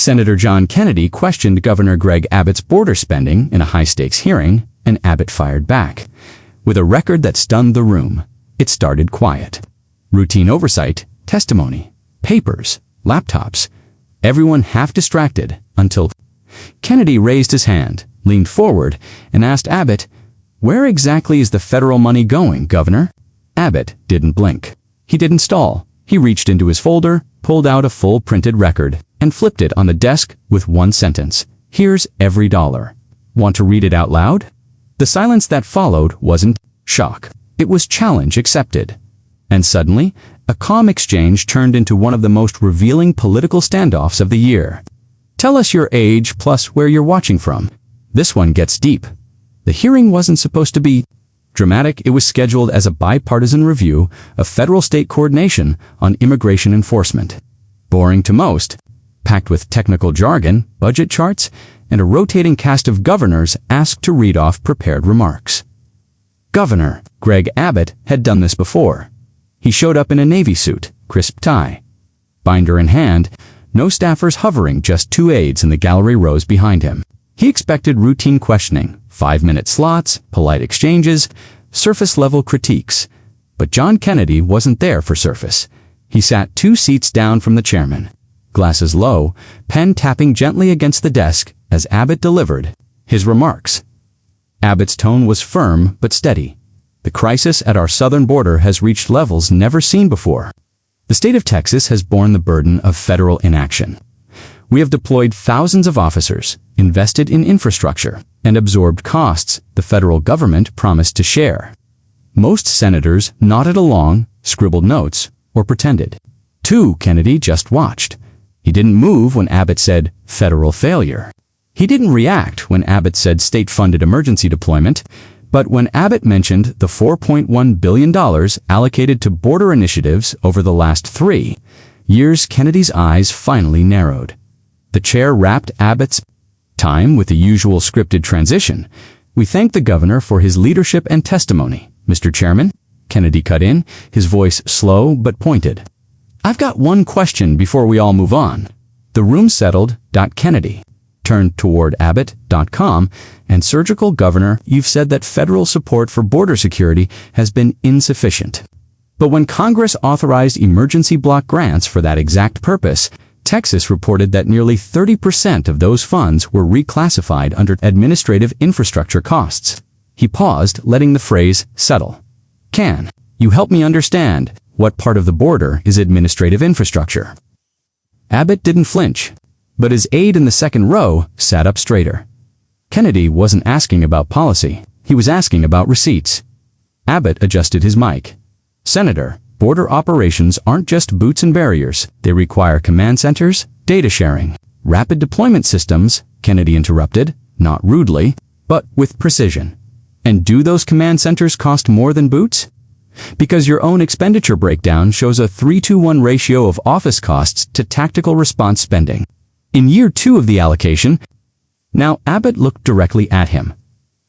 Senator John Kennedy questioned Governor Greg Abbott's border spending in a high-stakes hearing, and Abbott fired back. With a record that stunned the room, it started quiet. Routine oversight, testimony, papers, laptops. Everyone half distracted until Kennedy raised his hand, leaned forward, and asked Abbott, "Where exactly is the federal money going, Governor?" Abbott didn't blink. He didn't stall. He reached into his folder, pulled out a full printed record, and flipped it on the desk with one sentence. "Here's every dollar." Want to read it out loud? The silence that followed wasn't shock. It was challenge accepted. And suddenly, a calm exchange turned into one of the most revealing political standoffs of the year. "Tell us your age plus where you're watching from." This one gets deep. The hearing wasn't supposed to be dramatic. It was scheduled as a bipartisan review of federal-state coordination on immigration enforcement. Boring to most, packed with technical jargon, budget charts, and a rotating cast of governors asked to read off prepared remarks. Governor Greg Abbott had done this before. He showed up in a Navy suit, crisp tie, binder in hand, no staffers hovering, just two aides in the gallery rows behind him. He expected routine questioning, 5-minute slots, polite exchanges, surface-level critiques. But John Kennedy wasn't there for surface. He sat 2 seats down from the chairman, glasses low, pen tapping gently against the desk as Abbott delivered his remarks. Abbott's tone was firm but steady. The crisis at our southern border has reached levels never seen before. The state of Texas has borne the burden of federal inaction. We have deployed thousands of officers, invested in infrastructure, and absorbed costs the federal government promised to share. Most senators nodded along, scribbled notes, or pretended. Kennedy just watched. He didn't move when Abbott said federal failure. He didn't react when Abbott said state-funded emergency deployment, but when Abbott mentioned the $4.1 billion allocated to border initiatives over the last 3 years, Kennedy's eyes finally narrowed. The chair wrapped Abbott's time with the usual scripted transition. "We thank the governor for his leadership and testimony, Mr. Chairman," Kennedy cut in, his voice slow but pointed. "I've got one question before we all move on." The room settled. Kennedy turned toward Abbott.com, and "Surgical Governor, you've said that federal support for border security has been insufficient. But when Congress authorized emergency block grants for that exact purpose, Texas reported that nearly 30% of those funds were reclassified under administrative infrastructure costs." He paused, letting the phrase settle. "Can you help me understand what part of the border is administrative infrastructure?" Abbott didn't flinch, but his aide in the second row sat up straighter. Kennedy wasn't asking about policy. He was asking about receipts. Abbott adjusted his mic. "Senator, border operations aren't just boots and barriers. They require command centers, data sharing, rapid deployment systems," Kennedy interrupted, not rudely, but with precision. "And do those command centers cost more than boots? Because your own expenditure breakdown shows a 3-to-1 ratio of office costs to tactical response spending. In year 2 of the allocation." Now Abbott looked directly at him.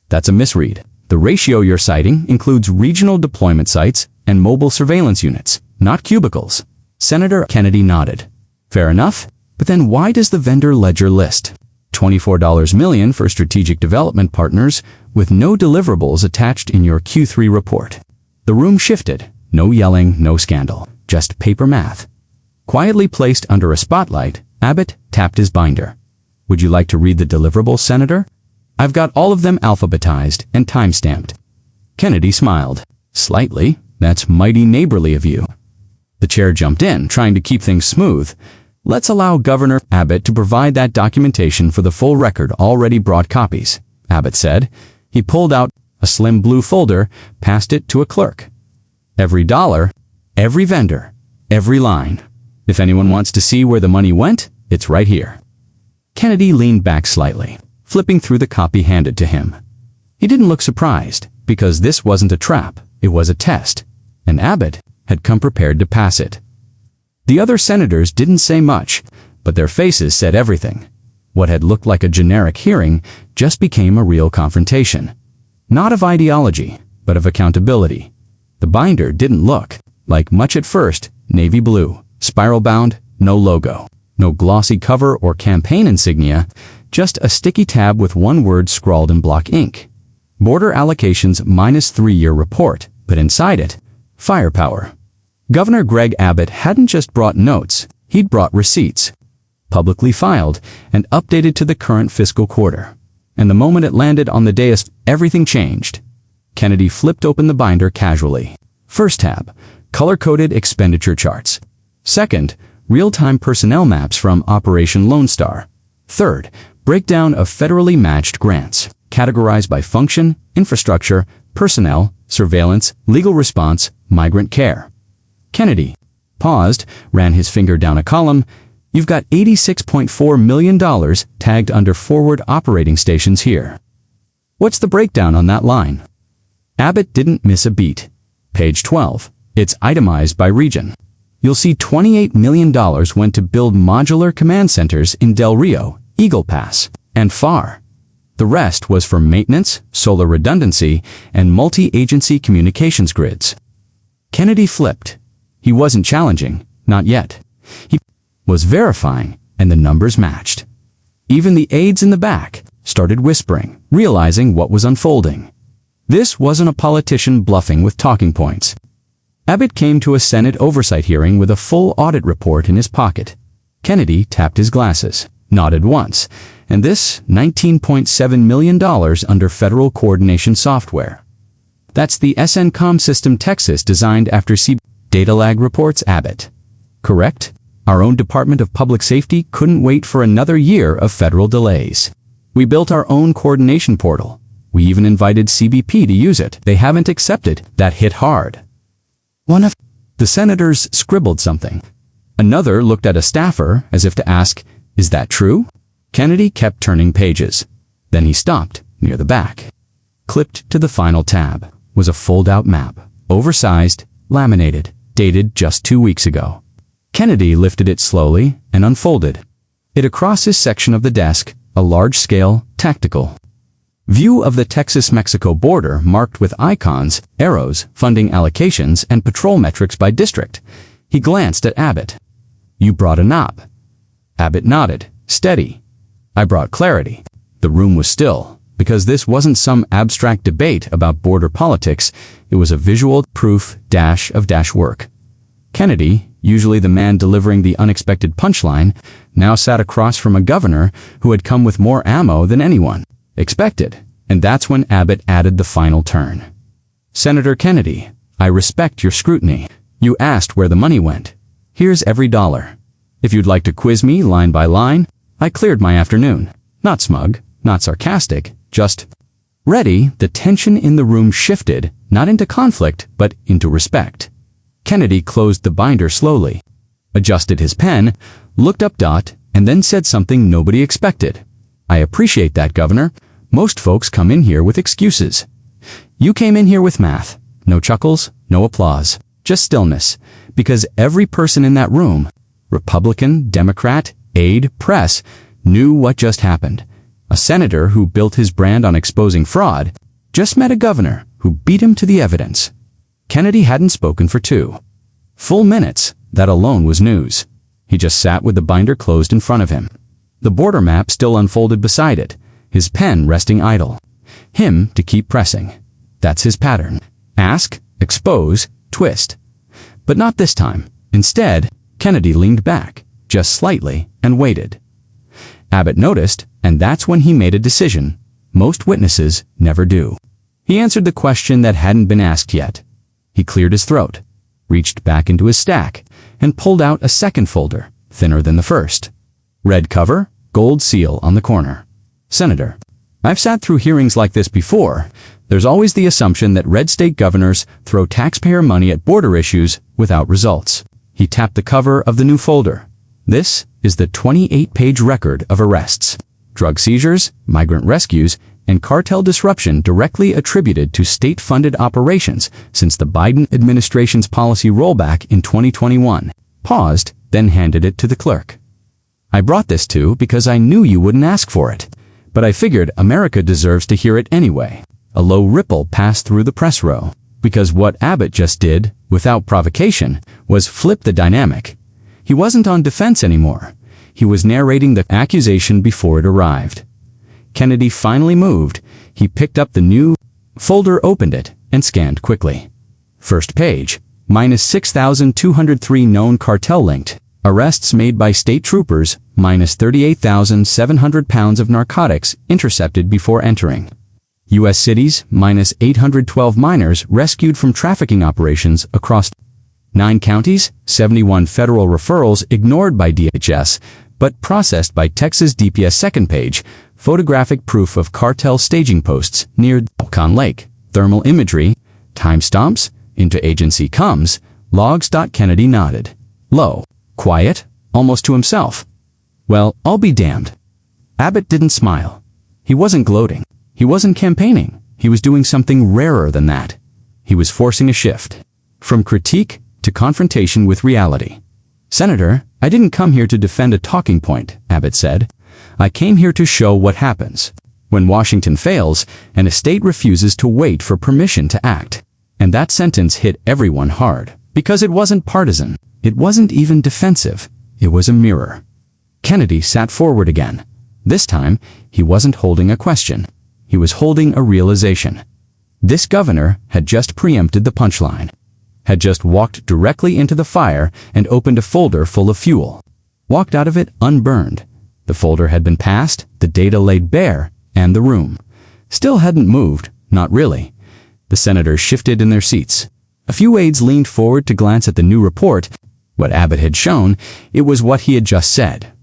"That's a misread. The ratio you're citing includes regional deployment sites and mobile surveillance units, not cubicles." Senator Kennedy nodded. "Fair enough, but then why does the vendor ledger list $24 million for strategic development partners with no deliverables attached in your Q3 report?" The room shifted. No yelling, no scandal, just paper math. Quietly placed under a spotlight, Abbott tapped his binder. "Would you like to read the deliverables, Senator? I've got all of them alphabetized and time-stamped." Kennedy smiled. "Slightly. That's mighty neighborly of you." The chair jumped in, trying to keep things smooth. "Let's allow Governor Abbott to provide that documentation for the full record. Already brought copies," Abbott said. He pulled out a slim blue folder, passed it to a clerk. "Every dollar, every vendor, every line. If anyone wants to see where the money went, it's right here." Kennedy leaned back slightly, flipping through the copy handed to him. He didn't look surprised, because this wasn't a trap, it was a test, and Abbott had come prepared to pass it. The other senators didn't say much, but their faces said everything. What had looked like a generic hearing just became a real confrontation. Not of ideology, but of accountability. The binder didn't look like much at first. Navy blue, spiral bound, no logo. No glossy cover or campaign insignia, just a sticky tab with one word scrawled in block ink. Border allocations minus 3-year report, but inside it, firepower. Governor Greg Abbott hadn't just brought notes, he'd brought receipts, publicly filed and updated to the current fiscal quarter. And the moment it landed on the dais, everything changed. Kennedy flipped open the binder casually. First tab, color-coded expenditure charts. Second, real-time personnel maps from Operation Lone Star. Third, breakdown of federally matched grants, categorized by function, infrastructure, personnel, surveillance, legal response, migrant care. Kennedy paused, ran his finger down a column. You've got $86.4 million tagged under forward operating stations here. What's the breakdown on that line? Abbott didn't miss a beat. Page 12. It's itemized by region. You'll see $28 million went to build modular command centers in Del Rio, Eagle Pass, and FAR. The rest was for maintenance, solar redundancy, and multi-agency communications grids. Kennedy flipped. He wasn't challenging, not yet. He was verifying, and the numbers matched. Even the aides in the back started whispering, realizing what was unfolding. This wasn't a politician bluffing with talking points. Abbott came to a Senate oversight hearing with a full audit report in his pocket. Kennedy tapped his glasses, nodded once, and this $19.7 million under federal coordination software. That's the SNCOM system Texas designed after data lag reports Abbott. Correct? Our own Department of Public Safety couldn't wait for another year of federal delays. We built our own coordination portal. We even invited CBP to use it. They haven't accepted. That hit hard. One of the senators scribbled something. Another looked at a staffer as if to ask, "Is that true?" Kennedy kept turning pages. Then he stopped near the back. Clipped to the final tab was a fold-out map, oversized, laminated, dated just 2 weeks ago. Kennedy lifted it slowly and unfolded it across his section of the desk, a large-scale, tactical view of the Texas-Mexico border marked with icons, arrows, funding allocations, and patrol metrics by district. He glanced at Abbott. "You brought a knob." Abbott nodded, steady. "I brought clarity." The room was still, because this wasn't some abstract debate about border politics. It was a visual proof of work. Kennedy, usually the man delivering the unexpected punchline, now sat across from a governor who had come with more ammo than anyone expected, and that's when Abbott added the final turn. "Senator Kennedy, I respect your scrutiny. You asked where the money went. Here's every dollar. If you'd like to quiz me line by line, I cleared my afternoon. Not smug, not sarcastic, just ready." The tension in the room shifted, not into conflict, but into respect. Kennedy closed the binder slowly, adjusted his pen, looked up, and then said something nobody expected. "I appreciate that, Governor. Most folks come in here with excuses. You came in here with math. No chuckles, no applause, just stillness. Because every person in that room, Republican, Democrat, aide, press, knew what just happened. A senator who built his brand on exposing fraud just met a governor who beat him to the evidence." Kennedy hadn't spoken for 2 full minutes. That alone was news. He just sat with the binder closed in front of him. The border map still unfolded beside it, his pen resting idle. Him to keep pressing. That's his pattern. Ask, expose, twist. But not this time. Instead, Kennedy leaned back, just slightly, and waited. Abbott noticed, and that's when he made a decision. Most witnesses never do. He answered the question that hadn't been asked yet. He cleared his throat, reached back into his stack, and pulled out a second folder, thinner than the first. Red cover, gold seal on the corner. "Senator, I've sat through hearings like this before. There's always the assumption that red state governors throw taxpayer money at border issues without results." He tapped the cover of the new folder. "This is the 28-page record of arrests, drug seizures, migrant rescues, and cartel disruption directly attributed to state-funded operations since the Biden administration's policy rollback in 2021. Paused, then handed it to the clerk. "I brought this to because I knew you wouldn't ask for it. But I figured America deserves to hear it anyway." A low ripple passed through the press row, because what Abbott just did, without provocation, was flip the dynamic. He wasn't on defense anymore. He was narrating the accusation before it arrived. Kennedy finally moved. He picked up the new folder, opened it, and scanned quickly. First page, minus 6,203 known cartel linked. Arrests made by state troopers, minus 38,700 pounds of narcotics intercepted before entering. U.S. cities, minus 812 minors rescued from trafficking operations across 9 counties, 71 federal referrals ignored by DHS, but processed by Texas DPS. Second page, photographic proof of cartel staging posts near Con Lake. Thermal imagery, timestamps, into agency comes, logs. Kennedy nodded. Low, quiet, almost to himself. Well, I'll be damned. Abbott didn't smile. He wasn't gloating. He wasn't campaigning. He was doing something rarer than that. He was forcing a shift. From critique to confrontation with reality. Senator, I didn't come here to defend a talking point, Abbott said. I came here to show what happens when Washington fails and a state refuses to wait for permission to act. And that sentence hit everyone hard, because it wasn't partisan. It wasn't even defensive. It was a mirror. Kennedy sat forward again. This time, he wasn't holding a question. He was holding a realization. This governor had just preempted the punchline. Had just walked directly into the fire and opened a folder full of fuel. Walked out of it unburned. The folder had been passed, the data laid bare, and the room still hadn't moved, not really. The senators shifted in their seats. A few aides leaned forward to glance at the new report. What Abbott had shown, it was what he had just said.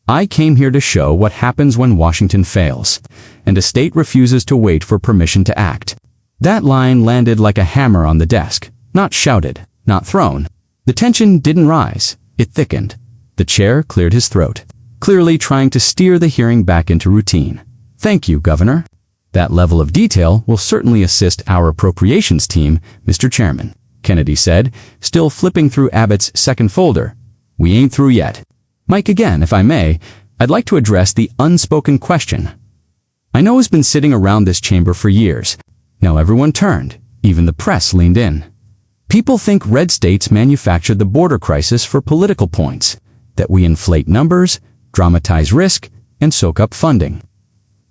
I came here to show what happens when Washington fails, and a state refuses to wait for permission to act. That line landed like a hammer on the desk, not shouted, not thrown. The tension didn't rise, it thickened. The chair cleared his throat, clearly trying to steer the hearing back into routine. Thank you, Governor. That level of detail will certainly assist our appropriations team, Mr. Chairman, Kennedy said, still flipping through Abbott's second folder. We ain't through yet. Mike, again, if I may, I'd like to address the unspoken question. I know it's been sitting around this chamber for years. Now everyone turned, even the press leaned in. People think red states manufactured the border crisis for political points, that we inflate numbers, dramatize risk, and soak up funding.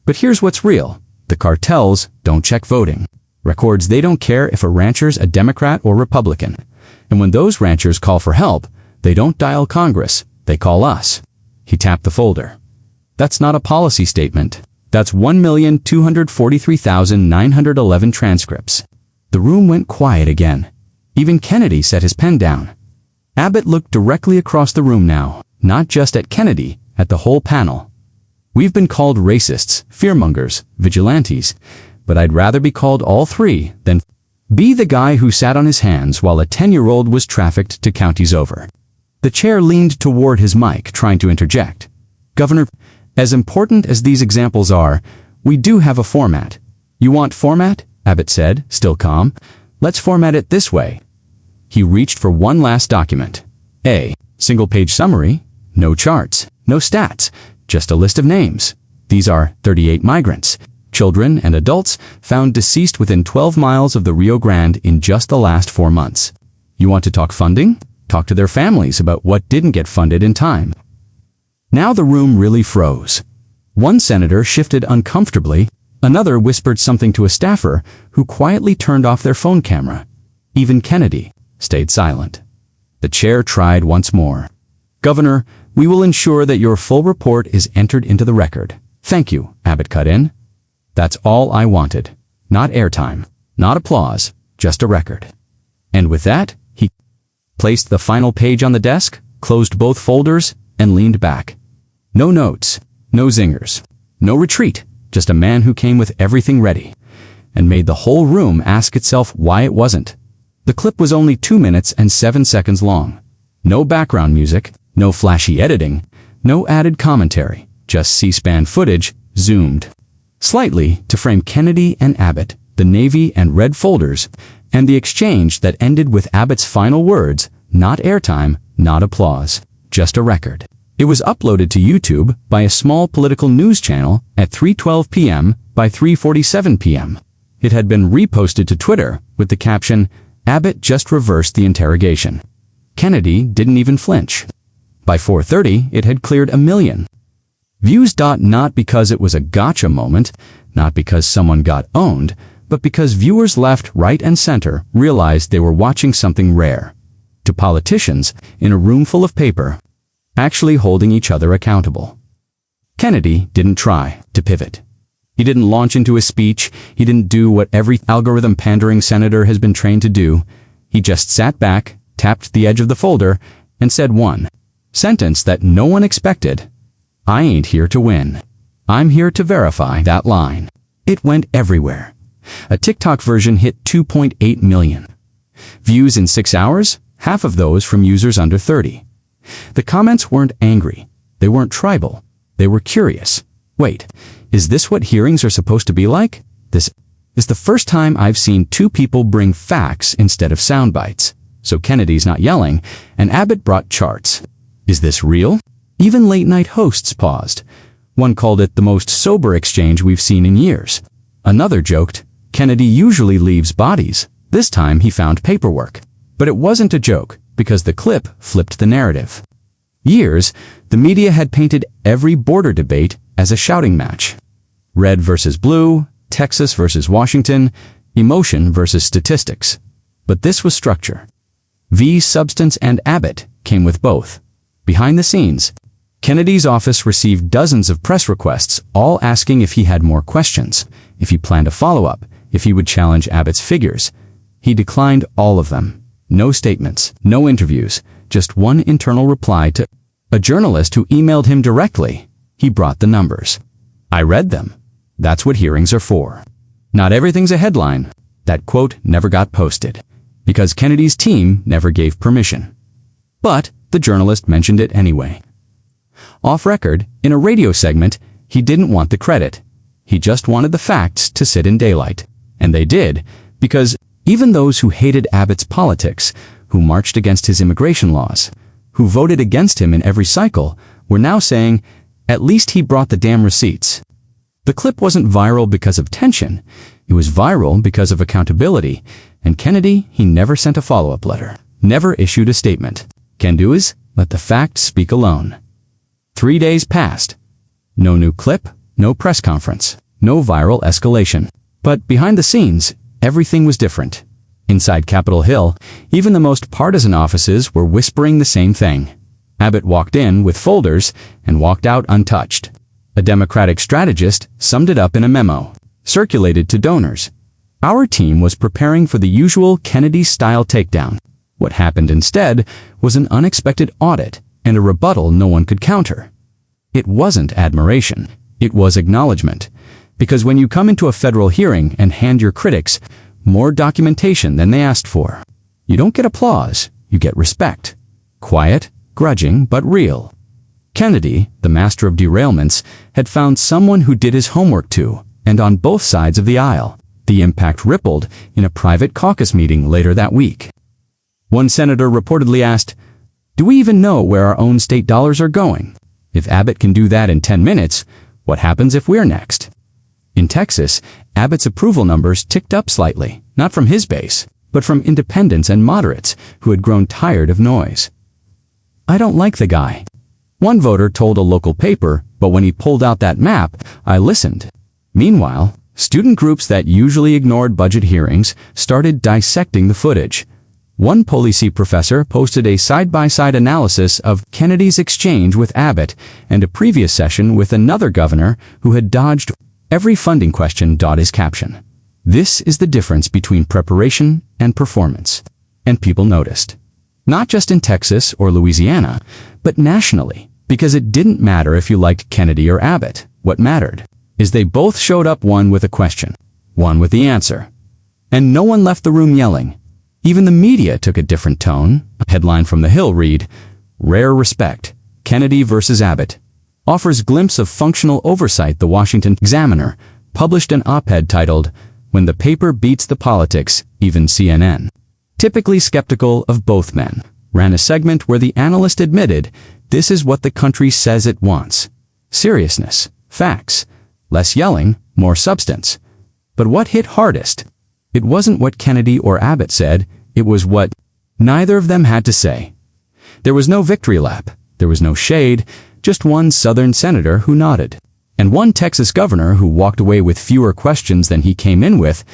But here's what's real. The cartels don't check voting records. They don't care if a rancher's a Democrat or Republican. And when those ranchers call for help, they don't dial Congress, they call us. He tapped the folder. That's not a policy statement. That's 1,243,911 transcripts. The room went quiet again. Even Kennedy set his pen down. Abbott looked directly across the room now, not just at Kennedy, at the whole panel. We've been called racists, fearmongers, vigilantes, but I'd rather be called all three than be the guy who sat on his hands while a 10-year-old was trafficked to counties over. The chair leaned toward his mic, trying to interject. Governor, as important as these examples are, we do have a format. You want format? Abbott said, still calm. Let's format it this way. He reached for one last document. A single-page summary, no charts, no stats, just a list of names. These are 38 migrants, children and adults, found deceased within 12 miles of the Rio Grande in just the last 4 months. You want to talk funding? Talk to their families about what didn't get funded in time. Now the room really froze. One senator shifted uncomfortably, another whispered something to a staffer who quietly turned off their phone camera. Even Kennedy stayed silent. The chair tried once more. Governor, we will ensure that your full report is entered into the record. Thank you, Abbott cut in. That's all I wanted. Not airtime, not applause, just a record. And with that, he placed the final page on the desk, closed both folders, and leaned back. No notes, no zingers, no retreat, just a man who came with everything ready, and made the whole room ask itself why it wasn't. The clip was only 2 minutes and 7 seconds long. No background music, no flashy editing, no added commentary, just C-SPAN footage, zoomed slightly to frame Kennedy and Abbott, the navy and red folders, and the exchange that ended with Abbott's final words, not airtime, not applause, just a record. It was uploaded to YouTube by a small political news channel at 3:12 p.m. by 3:47 p.m. It had been reposted to Twitter with the caption, Abbott just reversed the interrogation. Kennedy didn't even flinch. By 4:30, it had cleared 1 million. Views. Not because it was a gotcha moment, not because someone got owned, but because viewers left, right, and center realized they were watching something rare. To politicians, in a room full of paper, actually holding each other accountable. Kennedy didn't try to pivot. He didn't launch into a speech. He didn't do what every algorithm-pandering senator has been trained to do. He just sat back, tapped the edge of the folder, and said one sentence that no one expected. "I ain't here to win. I'm here to verify that line." It went everywhere. A TikTok version hit 2.8 million. Views in 6 hours, half of those from users under 30. The comments weren't angry. They weren't tribal. They were curious. Wait, is this what hearings are supposed to be like? This is the first time I've seen two people bring facts instead of sound bites. So Kennedy's not yelling, and Abbott brought charts. Is this real? Even late-night hosts paused. One called it the most sober exchange we've seen in years. Another joked, Kennedy usually leaves bodies. This time he found paperwork. But it wasn't a joke, because the clip flipped the narrative. Years, the media had painted every border debate as a shouting match. Red versus blue, Texas versus Washington, emotion versus statistics. But this was structure. Substance, and Abbott came with both. Behind the scenes, Kennedy's office received dozens of press requests, all asking if he had more questions, if he planned a follow-up, if he would challenge Abbott's figures. He declined all of them. No statements, no interviews, just one internal reply to a journalist who emailed him directly. He brought the numbers. I read them. That's what hearings are for. Not everything's a headline. That quote never got posted, because Kennedy's team never gave permission. But the journalist mentioned it anyway. Off record, in a radio segment, he didn't want the credit. He just wanted the facts to sit in daylight. And they did, because even those who hated Abbott's politics, who marched against his immigration laws, who voted against him in every cycle, were now saying, at least he brought the damn receipts. The clip wasn't viral because of tension. It was viral because of accountability. And Kennedy, he never sent a follow-up letter, never issued a statement. Can do is let the facts speak alone. 3 days passed. No new clip, no press conference, no viral escalation. But behind the scenes, everything was different. Inside Capitol Hill, even the most partisan offices were whispering the same thing. Abbott walked in with folders and walked out untouched. A Democratic strategist summed it up in a memo, circulated to donors. Our team was preparing for the usual Kennedy-style takedown. What happened instead was an unexpected audit and a rebuttal no one could counter. It wasn't admiration. It was acknowledgement. Because when you come into a federal hearing and hand your critics more documentation than they asked for, you don't get applause, you get respect. Quiet, grudging, but real. Kennedy, the master of derailments, had found someone who did his homework too, and on both sides of the aisle. The impact rippled in a private caucus meeting later that week. One senator reportedly asked, "Do we even know where our own state dollars are going? If Abbott can do that in 10 minutes, what happens if we're next?" In Texas, Abbott's approval numbers ticked up slightly, not from his base, but from independents and moderates who had grown tired of noise. "I don't like the guy," one voter told a local paper, "but when he pulled out that map, I listened." Meanwhile, student groups that usually ignored budget hearings started dissecting the footage. One policy professor posted a side-by-side analysis of Kennedy's exchange with Abbott and a previous session with another governor who had dodged every funding question. His caption, "This is the difference between preparation and performance." And people noticed. Not just in Texas or Louisiana, but nationally, because it didn't matter if you liked Kennedy or Abbott. What mattered is they both showed up, one with a question, one with the answer. And no one left the room yelling. Even the media took a different tone. A headline from the Hill read, "Rare respect, Kennedy versus Abbott. Offers glimpse of functional oversight." The Washington Examiner published an op-ed titled, "When the paper beats the politics, even CNN." Typically skeptical of both men, ran a segment where the analyst admitted, this is what the country says it wants. Seriousness, facts, less yelling, more substance. But what hit hardest? It wasn't what Kennedy or Abbott said, it was what neither of them had to say. There was no victory lap, There was no shade, just one Southern senator who nodded, and one Texas governor who walked away with fewer questions than he came in with,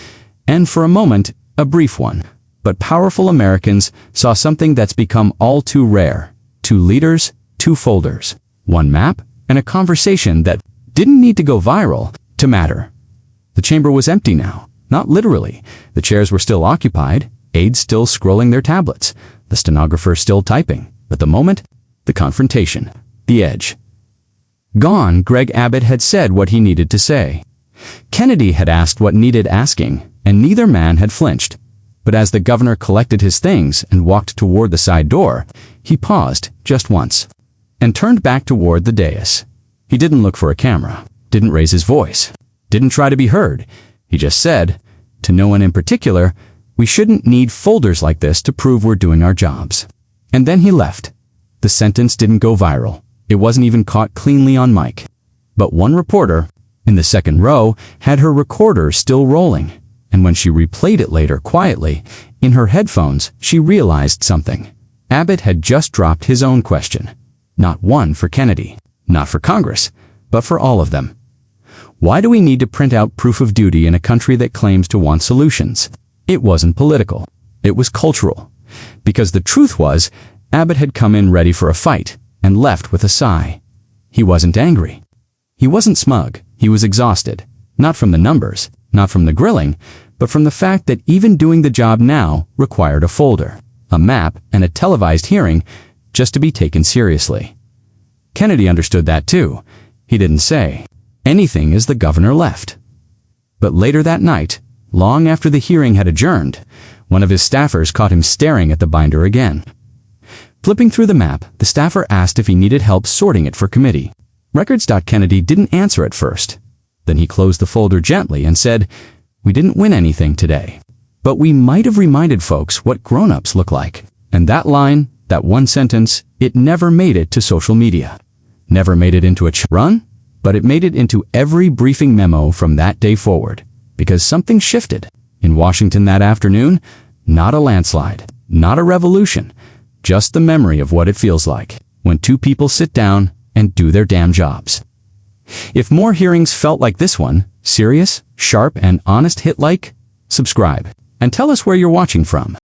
and for a moment, a brief one. But powerful Americans saw something that's become all too rare. 2 leaders, 2 folders, 1 map, and a conversation that didn't need to go viral to matter. The chamber was empty now, not literally. The chairs were still occupied, aides still scrolling their tablets, the stenographer still typing, but the moment, the confrontation, the edge. Gone, Greg Abbott had said what he needed to say. Kennedy had asked what needed asking, and neither man had flinched. But as the governor collected his things and walked toward the side door, he paused just once and turned back toward the dais. He didn't look for a camera, didn't raise his voice, didn't try to be heard. He just said, to no one in particular, we shouldn't need folders like this to prove we're doing our jobs. And then he left. The sentence didn't go viral. It wasn't even caught cleanly on mic. But one reporter, in the second row, had her recorder still rolling. And when she replayed it later quietly, in her headphones, she realized something. Abbott had just dropped his own question. Not one for Kennedy, not for Congress, but for all of them. Why do we need to print out proof of duty in a country that claims to want solutions? It wasn't political. It was cultural. Because the truth was, Abbott had come in ready for a fight and left with a sigh. He wasn't angry. He wasn't smug. He was exhausted. Not from the numbers, not from the grilling, but from the fact that even doing the job now required a folder, a map, and a televised hearing just to be taken seriously. Kennedy understood that too. He didn't say anything as the governor left. But later that night, long after the hearing had adjourned, one of his staffers caught him staring at the binder again. Flipping through the map, the staffer asked if he needed help sorting it for committee. Records.Kennedy didn't answer at first. Then he closed the folder gently and said, we didn't win anything today, but we might have reminded folks what grown-ups look like. And that line, that one sentence, it never made it to social media. Never made it into a run, but it made it into every briefing memo from that day forward. Because something shifted. In Washington that afternoon, not a landslide, not a revolution, just the memory of what it feels like when 2 people sit down and do their damn jobs. If more hearings felt like this one, serious, sharp, and honest hit like, subscribe, and tell us where you're watching from.